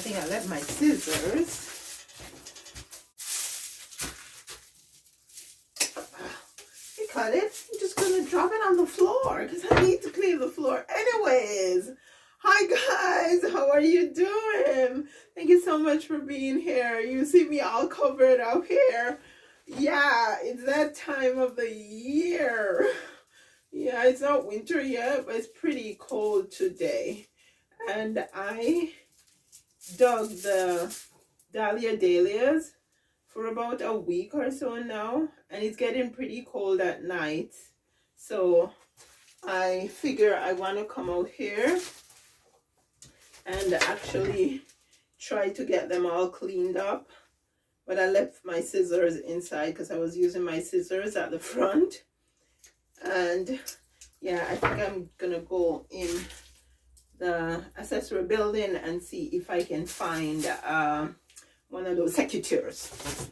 think I left my scissors. You cut it. I'm just gonna drop it on the floor because I need to clean the floor anyways. Hi guys, how are you doing? Thank you so much for being here. You see me all covered up here. Yeah, it's that time of the year. Yeah, it's not winter yet, but it's pretty cold today. And I dug the dahlias for about a week or so now, and it's getting pretty cold at night. So I figure I want to come out here and actually try to get them all cleaned up. But I left my scissors inside because I was using my scissors at the front. And yeah, I think I'm gonna go in the accessory building and see if I can find one of those secateurs.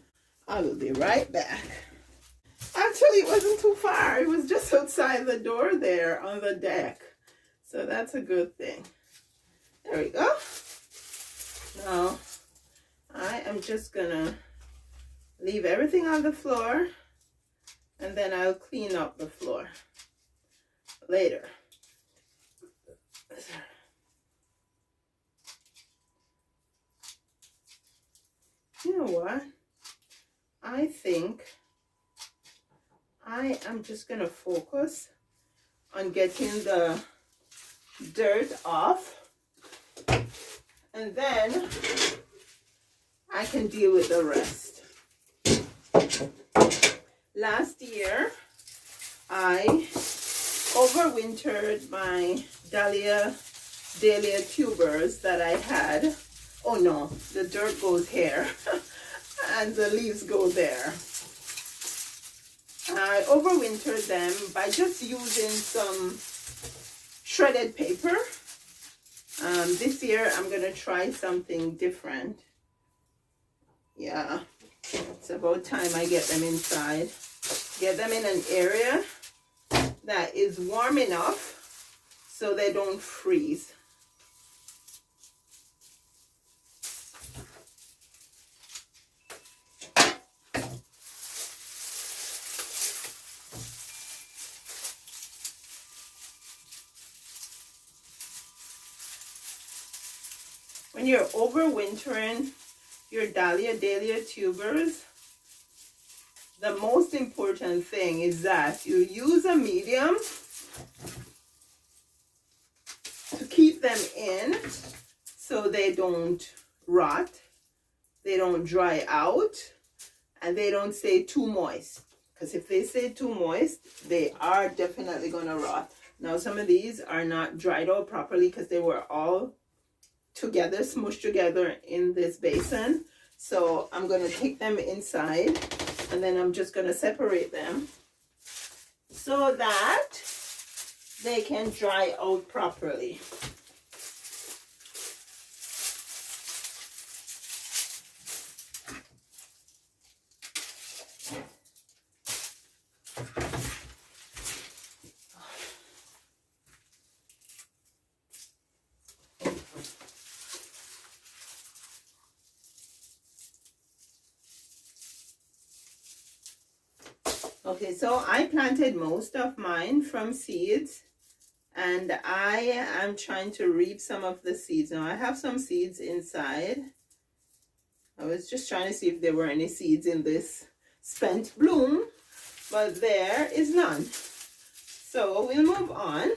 I will be right back. Actually, it wasn't too far. It was just outside the door there on the deck. So that's a good thing. There we go. Now, I am just gonna leave everything on the floor, and then I'll clean up the floor later. You know what? I think I am just gonna focus on getting the dirt off, and then I can deal with the rest. Last year, I overwintered my Dahlia tubers that I had. Oh no, the dirt goes here and the leaves go there. I overwintered them by just using some shredded paper. This year I'm gonna try something different. Yeah, it's about time I get them inside. Get them in an area that is warm enough so they don't freeze. When you're overwintering your Dahlia tubers, the most important thing is that you use a medium to keep them in so they don't rot, they don't dry out, and they don't stay too moist. Because if they stay too moist, they are definitely going to rot. Now, some of these are not dried out properly because they were all together, smushed together in this basin. So I'm going to take them inside, and then I'm just going to separate them so that they can dry out properly. Okay, so I planted most of mine from seeds, and I am trying to reap some of the seeds. Now I have some seeds inside. I was just trying to see if there were any seeds in this spent bloom, but there is none. So we'll move on,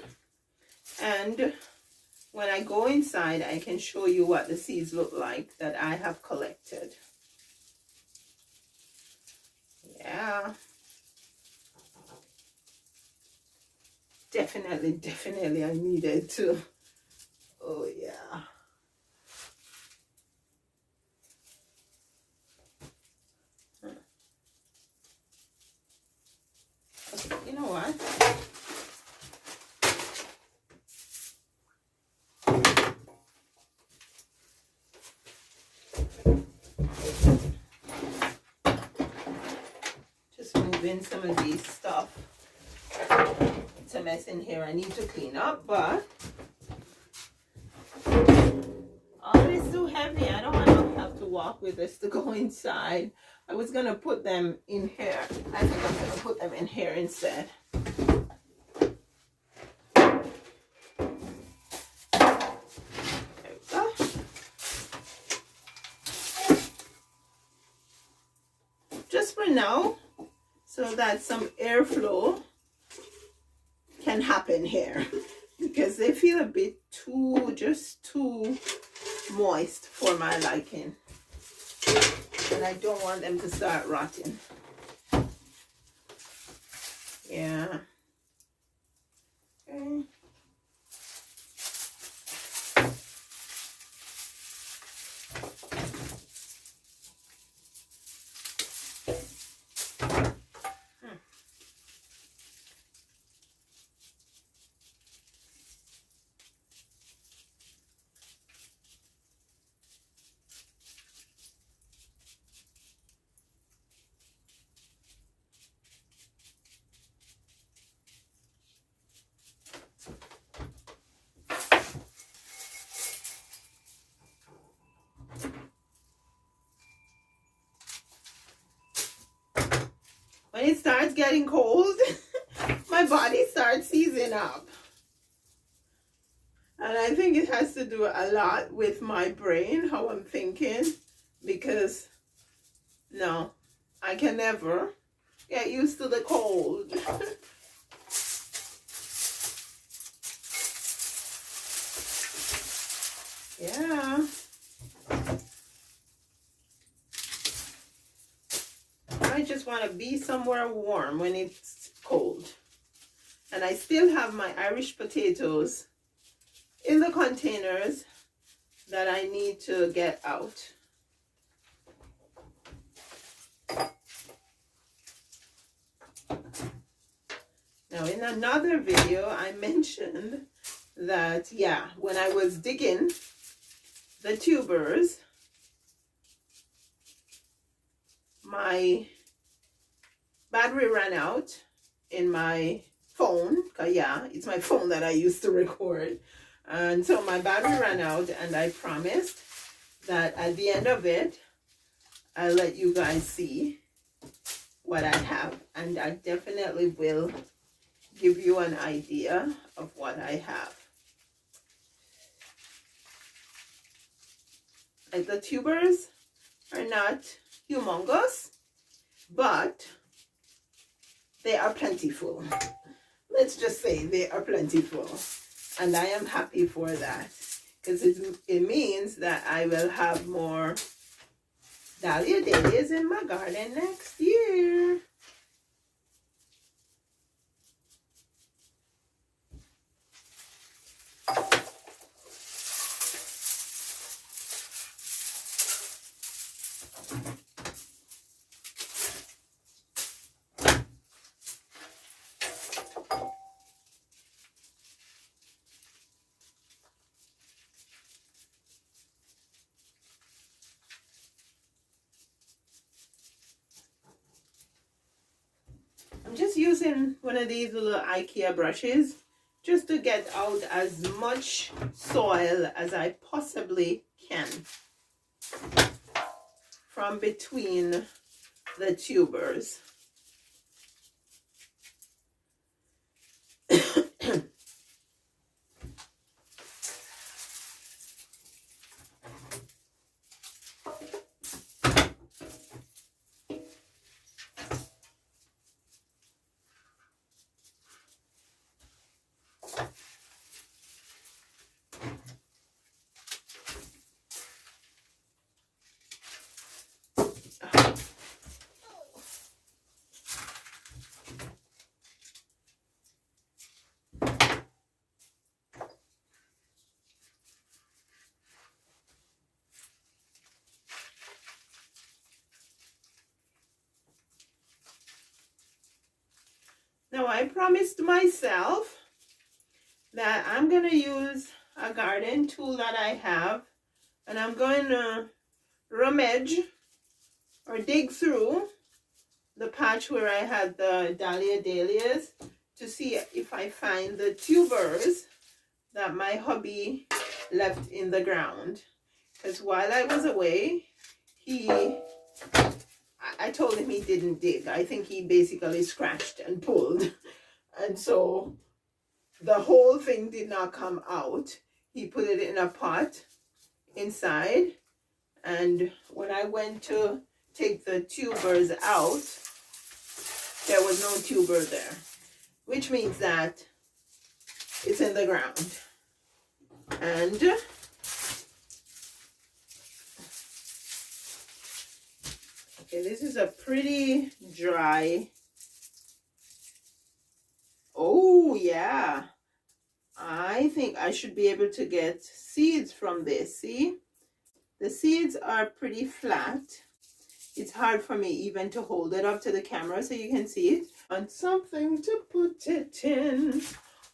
and when I go inside, I can show you what the seeds look like that I have collected. Yeah. Definitely I needed to. Oh yeah. Okay, you know what? Just moving some of these stuff. It's a mess in here I need to clean up, but all is so heavy walk with us to go inside. I was going to put them in here. I think I'm going to put them in here instead. There we go. Just for now, so that some airflow can happen here. Because they feel a bit just too moist for my liking. And I don't want them to start rotting. Yeah. Okay. When it starts getting cold, my body starts seizing up. And I think it has to do a lot with my brain, how I'm thinking, because no, I can never get used to the cold. Yeah. I just want to be somewhere warm when it's cold. And I still have my Irish potatoes in the containers that I need to get out. Now, in another video, I mentioned that, yeah, when I was digging the tubers, my battery ran out in my phone. Yeah, it's my phone that I used to record. And so my battery ran out, and I promised that at the end of it, I'll let you guys see what I have. And I definitely will give you an idea of what I have. And the tubers are not humongous, but they are plentiful. Let's just say they are plentiful. And I am happy for that, because it means that I will have more Dahlias in my garden next year. I'm just using one of these little IKEA brushes just to get out as much soil as I possibly can from between the tubers. Now, I promised myself that I'm going to use a garden tool that I have, and I'm going to rummage or dig through the patch where I had the Dahlias to see if I find the tubers that my hubby left in the ground. Because while I was away, I told him he didn't dig. I think he basically scratched and pulled. And so the whole thing did not come out. He put it in a pot inside. And when I went to take the tubers out, there was no tuber there, which means that it's in the ground. And okay, this is a pretty dry. Oh yeah, I think I should be able to get seeds from this. See, the seeds are pretty flat. It's hard for me even to hold it up to the camera so you can see it. And something to put it in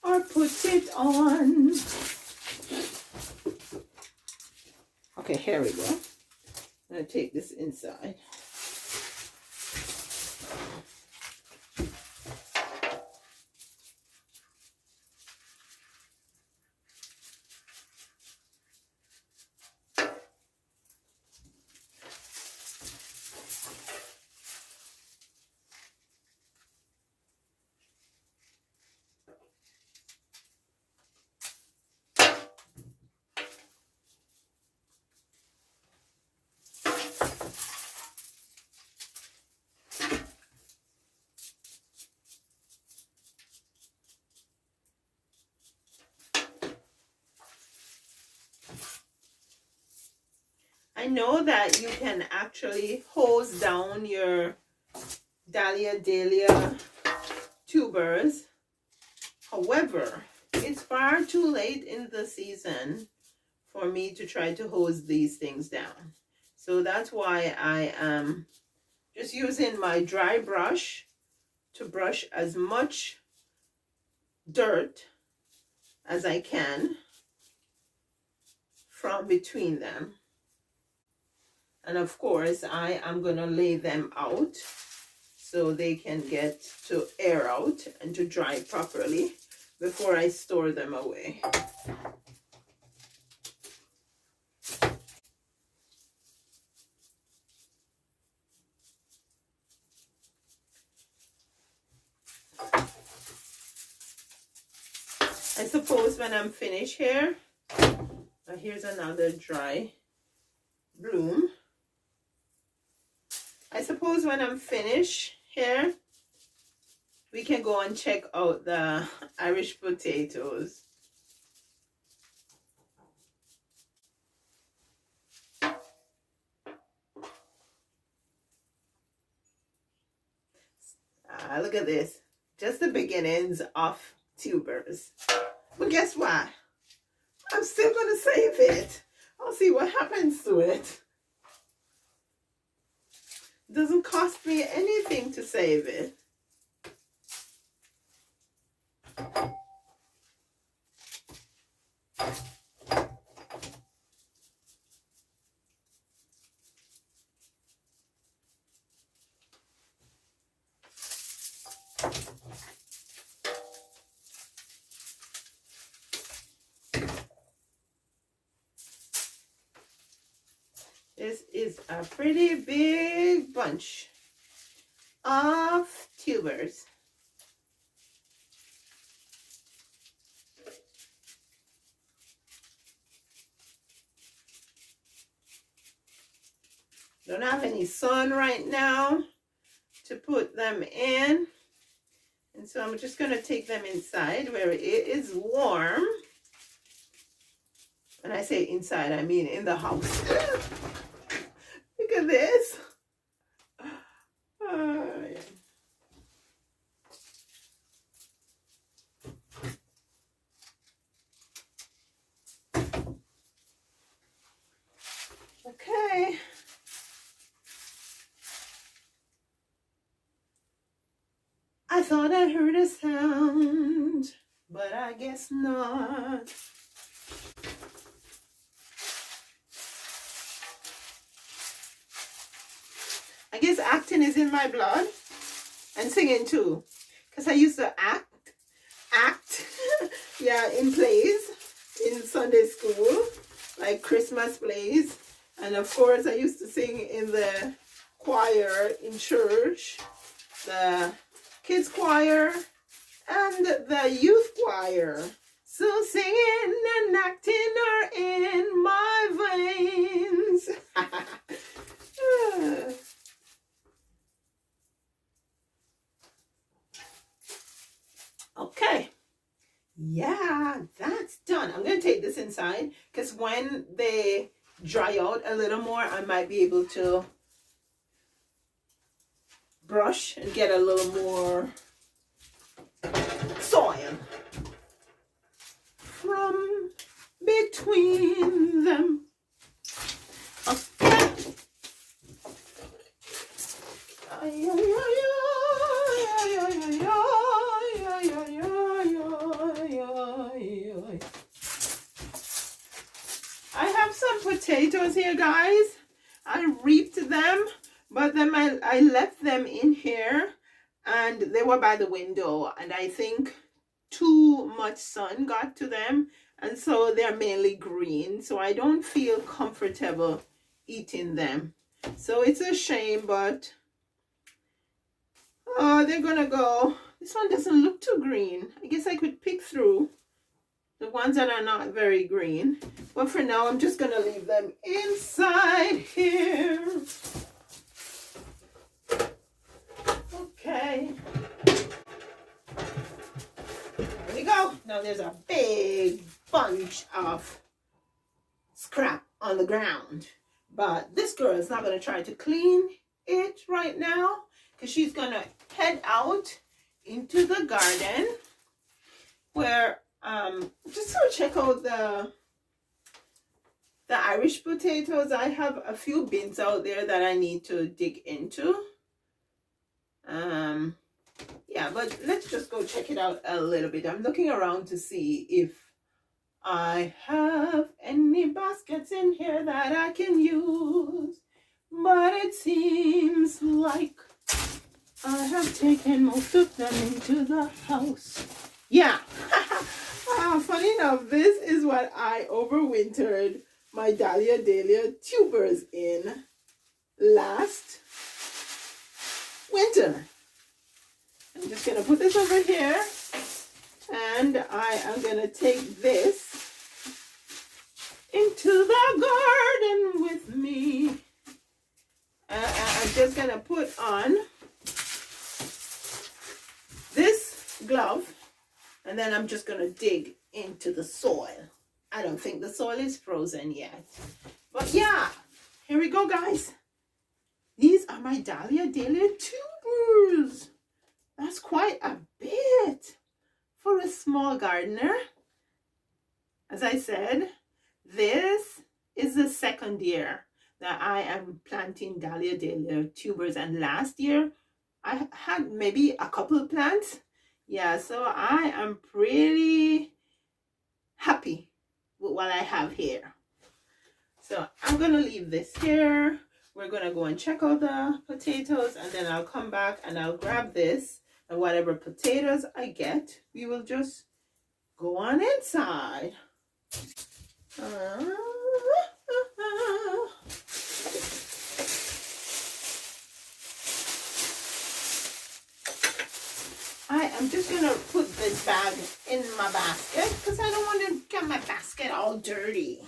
or put it on. Okay, here we go. I'm going to take this inside. I know that you can actually hose down your Dahlia tubers. However, it's far too late in the season for me to try to hose these things down. So that's why I am just using my dry brush to brush as much dirt as I can from between them. And of course, I am going to lay them out so they can get to air out and to dry properly before I store them away. I suppose when I'm finished here, here's another dry bloom. I suppose when I'm finished here, we can go and check out the Irish potatoes. Look at this. Just the beginnings of tubers. But guess what? I'm still going to save it. I'll see what happens to it. It doesn't cost me anything to save it. This is a pretty big bunch of tubers. Don't have any sun right now to put them in. And so I'm just going to take them inside where it is warm. When I say inside, I mean in the house. Look at this. Yeah. Okay. I thought I heard a sound, but I guess not. I guess acting is in my blood, and singing too, because I used to act yeah, in plays in Sunday school, like Christmas plays And of course, I used to sing in the choir in church, the kids choir and the youth choir. So singing and acting are in my veins. Okay. Yeah, that's done. I'm going to take this inside because when they dry out a little more, I might be able to brush and get a little more soil from between them. Okay. I have some potatoes here, guys. I reaped them, but then I left them in here and they were by the window, and I think too much sun got to them, and so they're mainly green, so I don't feel comfortable eating them. So it's a shame, but they're gonna go. This one doesn't look too green. I guess I could pick through the ones that are not very green, but for now I'm just gonna leave them inside here. Okay, there we go. Now there's a big bunch of scrap on the ground, but this girl is not gonna try to clean it right now because she's gonna head out into the garden where just to check out the Irish potatoes. I have a few bins out there that I need to dig into. Yeah, but let's just go check it out a little bit. I'm looking around to see if I have any baskets in here that I can use, but it seems like I have taken most of them into the house. Yeah. Funny enough, this is what I overwintered my Dahlia tubers in last winter. I'm just going to put this over here, and I am going to take this into the garden with me. I'm just going to put on this glove, and then I'm just going to dig into the soil. I don't think the soil is frozen yet. But yeah, here we go, guys. These are my Dahlia tubers. That's quite a bit for a small gardener. As I said, this is the second year that I am planting Dahlia tubers, and last year I had maybe a couple of plants. Yeah, so I am pretty happy with what I have here. So I'm gonna leave this here. We're gonna go and check out the potatoes, and then I'll come back and I'll grab this, and whatever potatoes I get, we will just go on inside. I am just gonna put this bag in my basket because I don't want to get my basket all dirty.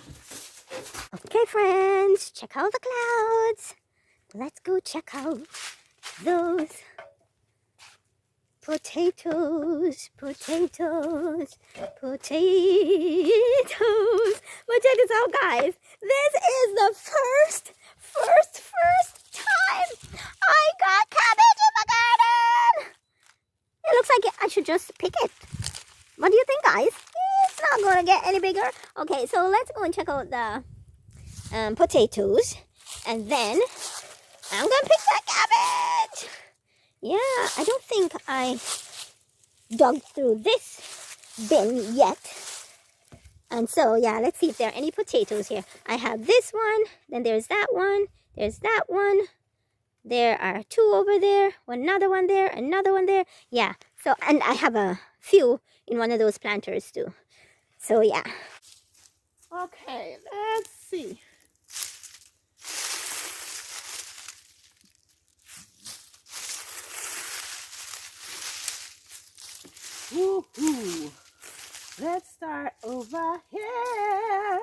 Okay, friends, check out the clouds. Let's go check out those potatoes. But check this out, guys. This is the first time I got cabbage in my garden. It looks like I should just pick it. What do you think, guys? It's not going to get any bigger. Okay, so let's go and check out the potatoes, and then I'm gonna pick that cabbage. Yeah, I don't think I dug through this bin yet, and so yeah, let's see if there are any potatoes here. I have this one, then there's that one, there's that one, there are two over there, another one there, another one there. Yeah, so, and I have a few in one of those planters too. So yeah. Okay, let's see. Woo-hoo. Let's start over here.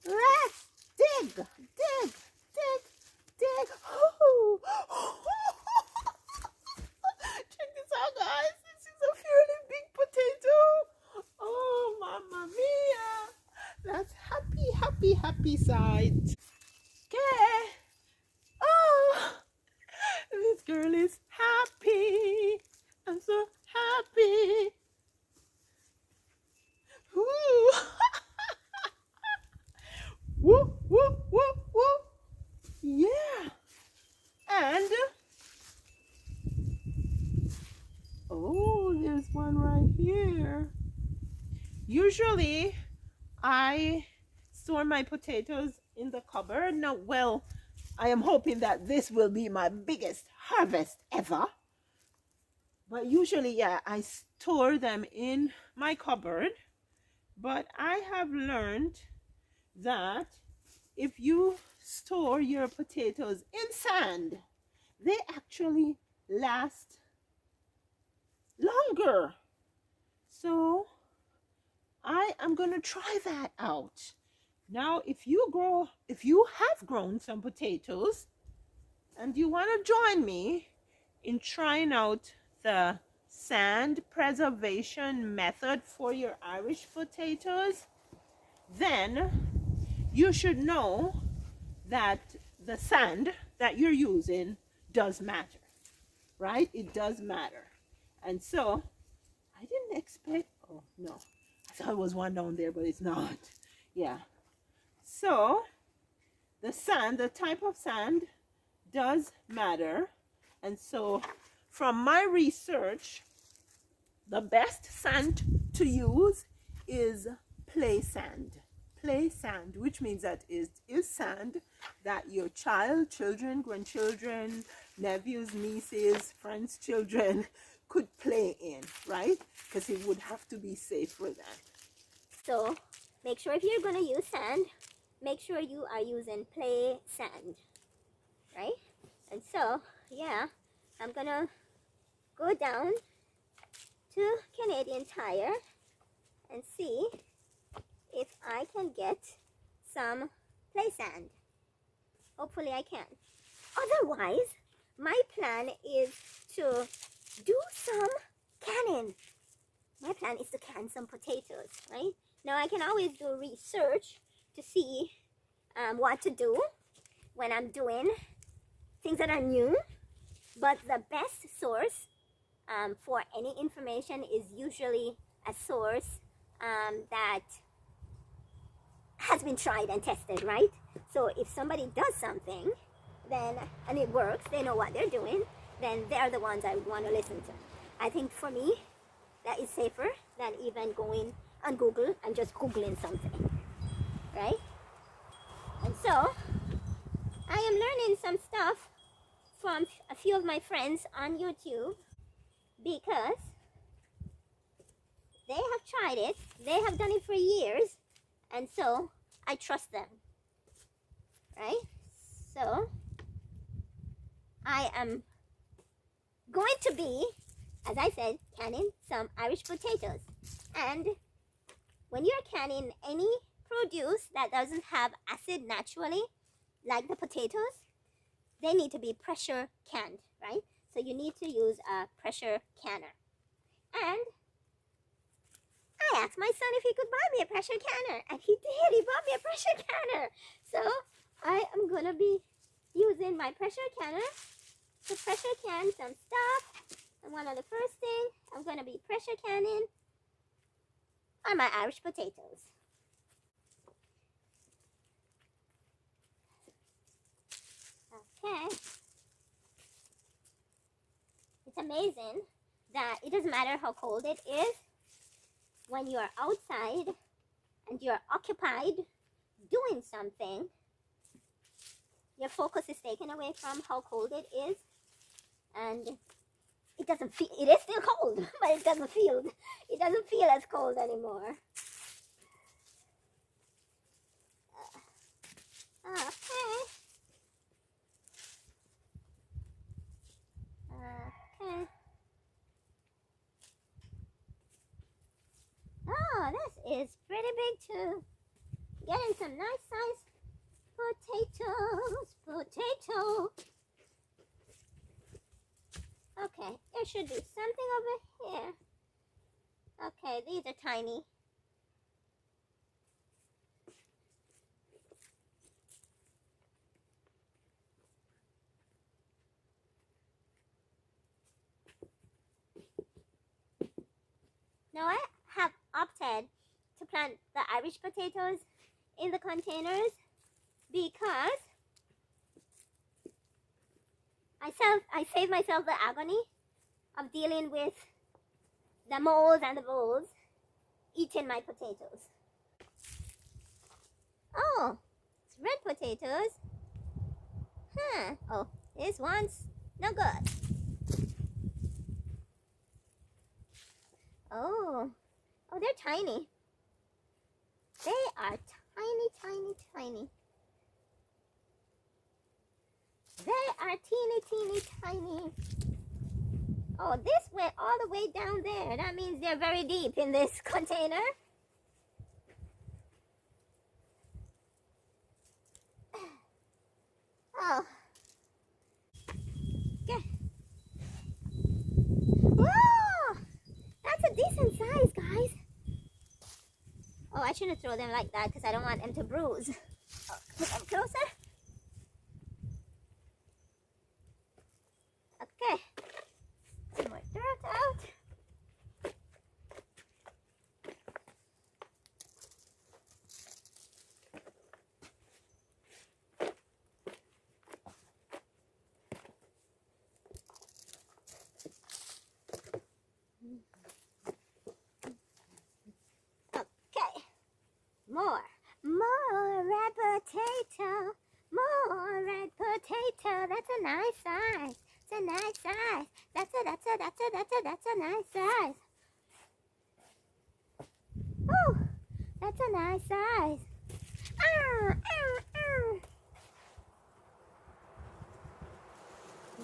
Let's dig, dig, dig, dig. Ooh. Check this out, guys. This is a fairly big potato. Oh, mamma mia. That's happy, happy, happy sight. Okay. Oh, this girl is happy. I'm so happy. Woo. Woo, woo, woo, woo. Yeah. And, oh, there's one right here. Usually, I store my potatoes in the cupboard. Now, well, I am hoping that this will be my biggest harvest ever. But usually, yeah, I store them in my cupboard. But I have learned that if you store your potatoes in sand, they actually last longer. So I am going to try that out. Now, if you have grown some potatoes and you want to join me in trying out the sand preservation method for your Irish potatoes, then you should know that the sand that you're using does matter, right? It does matter. And so I didn't expect, oh no, I thought it was one down there, but it's not. Yeah. So the sand, the type of sand does matter. And so from my research, the best sand to use is play sand. Play sand, which means that it is sand that your children, grandchildren, nephews, nieces, friends, children could play in, right? Because it would have to be safe for them. So make sure if you're going to use sand, make sure you are using play sand, right? And so, yeah, I'm going to go down to Canadian Tire and see if I can get some play sand. Hopefully I can. Otherwise, my plan is to do some canning. My plan is to can some potatoes, right? Now I can always do research to see what to do when I'm doing things that are new. But the best source for any information is usually a source that has been tried and tested, right? So if somebody does something, then and it works, they know what they're doing, then they're the ones I would want to listen to. I think for me, that is safer than even going on Google and just Googling something, right? And so, I am learning some stuff from a few of my friends on YouTube because they have tried it, they have done it for years, and so I trust them, right? So, I am going to be, as I said, canning some Irish potatoes. And when you're canning any produce that doesn't have acid naturally, like the potatoes, they need to be pressure canned, right? So you need to use a pressure canner. And I asked my son if he could buy me a pressure canner, and he did. He bought me a pressure canner. So I am going to be using my pressure canner to pressure can some stuff. And one of the first things I'm going to be pressure canning are my Irish potatoes. Okay. It's amazing that it doesn't matter how cold it is. When you are outside and you're occupied doing something, your focus is taken away from how cold it is, and it doesn't feel, it is still cold, but it doesn't feel as cold anymore. Okay. Okay. Oh, this is pretty big too. Getting some nice sized potatoes. Okay, there should be something over here. Okay, these are tiny. Now I have opted to plant the Irish potatoes in the containers because I save myself the agony of dealing with the moles and the voles eating my potatoes. Oh, it's red potatoes. Huh. Oh, this one's no good. Oh, they're tiny. They are tiny. They are teeny tiny. Oh, this went all the way down there. That means they're very deep in this container. Oh. Okay. Whoa! That's a decent size, guys. Oh, I shouldn't throw them like that because I don't want them to bruise. Oh, put them closer. Okay. Some more dirt out. Okay. More red potato. More red potato. That's a nice size. It's a nice size. That's a nice size. Oh, that's a nice size.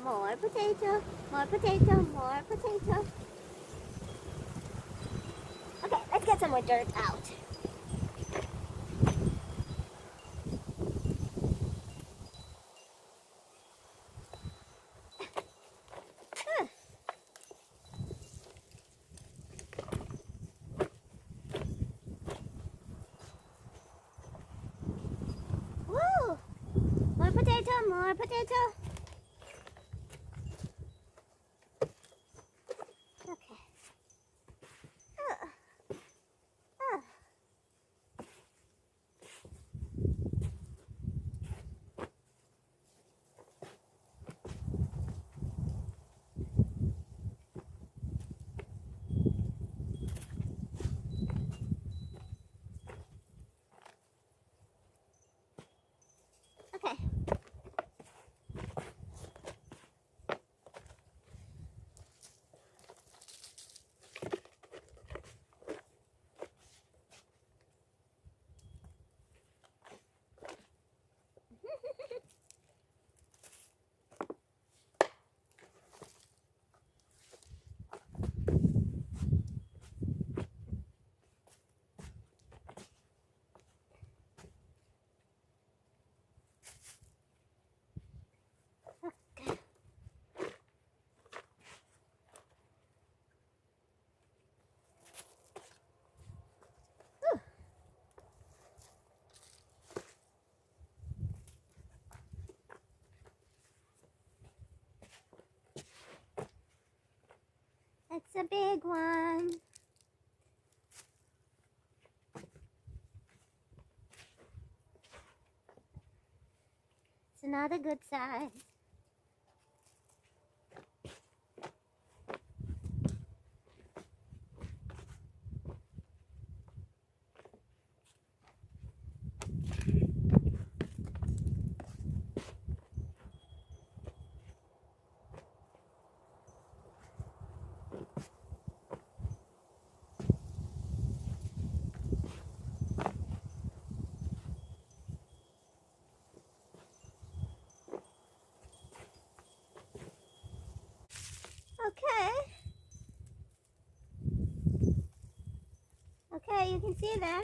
More potato. Okay, let's get some more dirt out. Woo! More potato. Okay. Okay. It's a big one. It's another good size. that you can see them.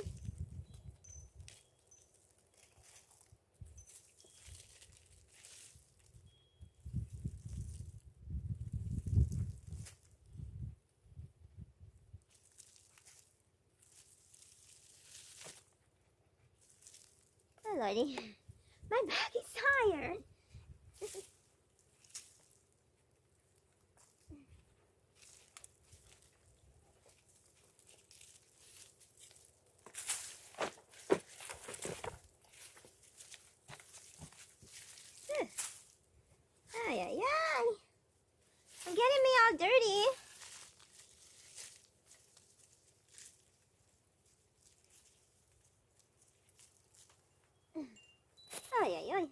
Oh lordy, my back is tired. Ay, ay, ay. I'm getting me all dirty. Ay, ay, ay.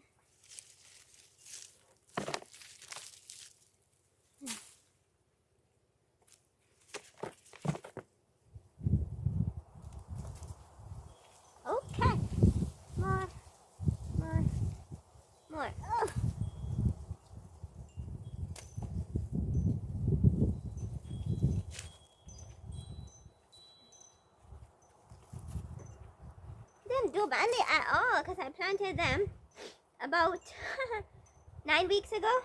Okay. More, more, more. Oh. Didn't do badly at all because I planted them about 9 weeks ago.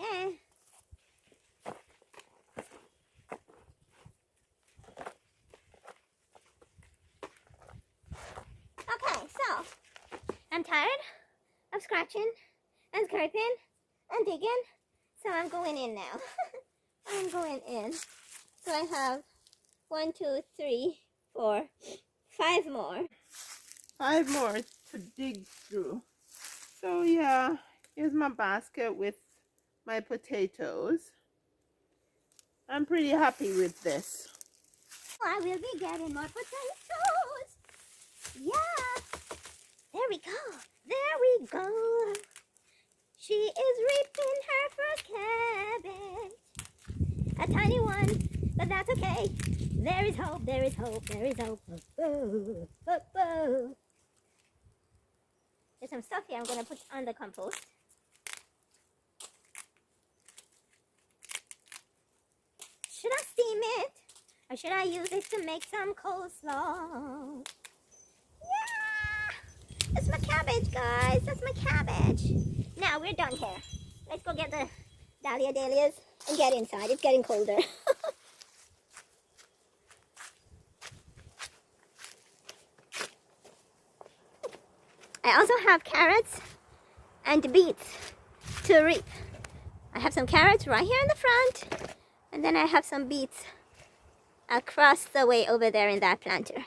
Okay. Okay, so I'm tired of scratching and scraping and digging, so I'm going in now. I'm going in. So I have 1, 2, 3, 4, 5 more. 5 more to dig through. So yeah, here's my basket with my potatoes. I'm pretty happy with this. I will be getting more potatoes. Yeah. There we go. There we go. She is reaping her first cabbage. A tiny one, but that's okay. There is hope, there is hope, there is hope. Oh, oh, oh. There's some stuff here I'm going to put on the compost. Should I steam it? Or should I use it to make some coleslaw? Yeah! That's my cabbage, guys. That's my cabbage. Now we're done here. Let's go get the dahlias and get inside. It's getting colder. I also have carrots and beets to reap. I have some carrots right here in the front, and then I have some beets across the way over there in that planter.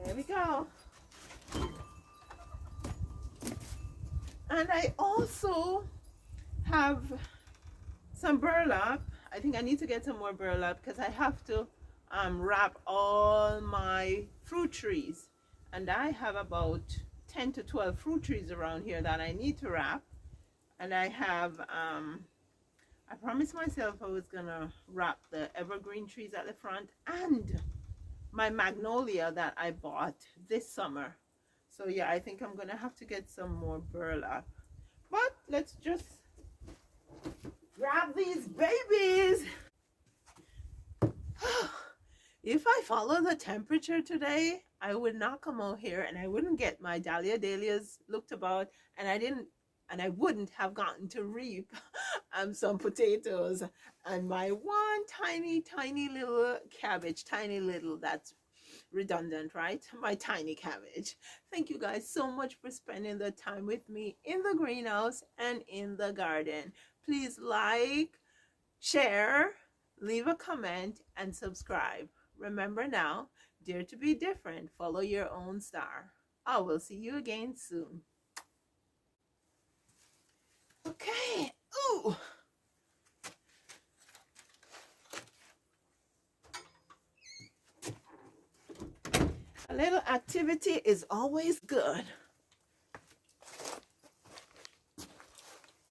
There we go. And I also have some burlap. I think I need to get some more burlap because I have to wrap all my fruit trees. And I have about 10 to 12 fruit trees around here that I need to wrap. And I have, I promised myself I was gonna wrap the evergreen trees at the front and my magnolia that I bought this summer. So yeah, I think I'm gonna have to get some more burlap. But let's just grab these babies. If I follow the temperature today, I would not come out here and I wouldn't get my dahlias looked about, and I wouldn't have gotten to reap some potatoes and my one tiny little cabbage, tiny little, that's redundant, right? My tiny cabbage. Thank you guys so much for spending the time with me in the greenhouse and in the garden. Please like, share, leave a comment, and subscribe. Remember now, dare to be different. Follow your own star. I will see you again soon. Okay. Ooh. A little activity is always good.